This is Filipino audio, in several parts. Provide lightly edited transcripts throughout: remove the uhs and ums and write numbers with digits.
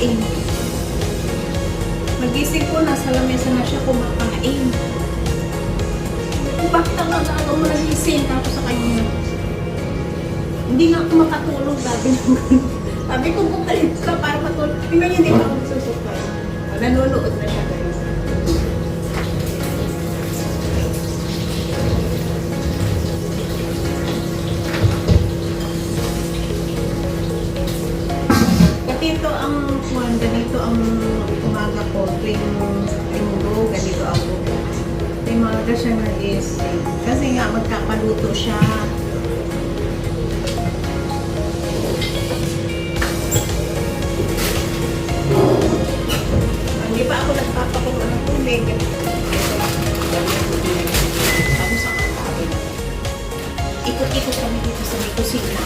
kumakain. Magising ko, nasa lamesa na siya kumakain. Bakit ang ano mo nagising? Tapos sa kanya, hindi nga ako makatulog. Sabi ko, bukalik ka para matulog. Tingnan niya, hindi pa ako susukay. Nanonood na siya, guys. Ganito ang ganito ang umaga ko tuwing linggo, ganito ako. May mga siya nag-isip. Kasi nga magkakaluto siya. Hindi pa ako nagpapakulo ng tubig. Tapos ang kakawin. Ikot-ikot kami dito sa may kusina.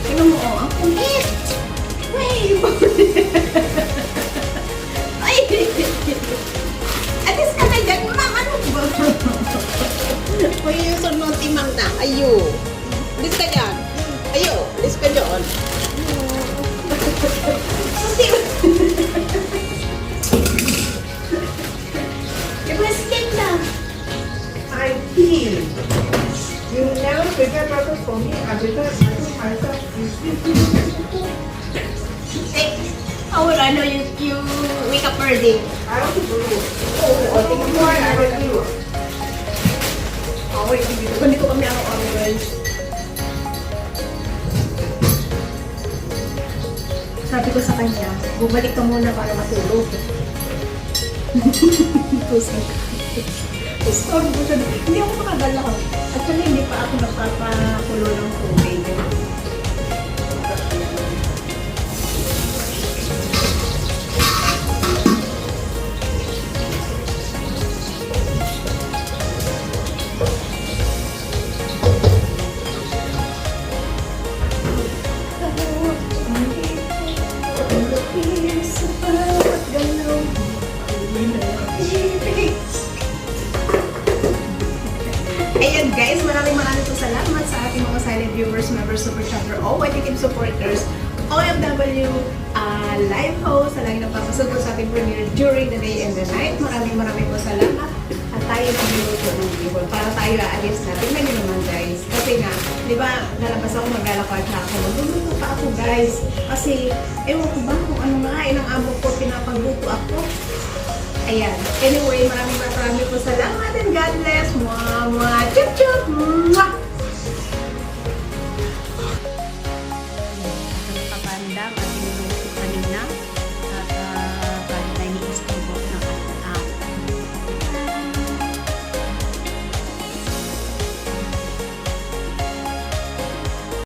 Tingnan mo, ang kulit! Wait! Ay! Atis ka na dyan, ma'am! Ano ba? Uy, yung sunod timang na. Ayo. Alis ka dyan. Ayo, alis ka dyan. Diba, skin lang? I feel you never prepare breakfast for me. I prepare myself. Oh, well, I know you wake up early. I also do. Oh, tingnan mo ay I will do. Oh, wait, hindi ko kami araw-araw, guys. Sabi ko sa kanya, bumalik ka muna para matulog. Kusang ka. Storm ko siya. Hindi ako makagalaw. Actually, hindi pa ako nagpapakulo ng tubig. Ayan guys, maraming po salamat sa ating mga silent viewers, members, super chatter, OYTKIM supporters, OFW, live host, na lagi nagpapasugot sa ating premiere during the day and the night. Maraming po salamat. At tayo nagluluto ng bihon para tayo aalis na. Tingnan nyo naman guys. Kasi nga, di ba, nalabas ako, maglalakad na ako. Magluluto pa ako guys. Kasi, ewan ko ba kung ano nga, ng amo ko, pinapagluto ako. Ayan. Anyway, maraming po salamat and God bless. Mwah, mwah, chup, chup!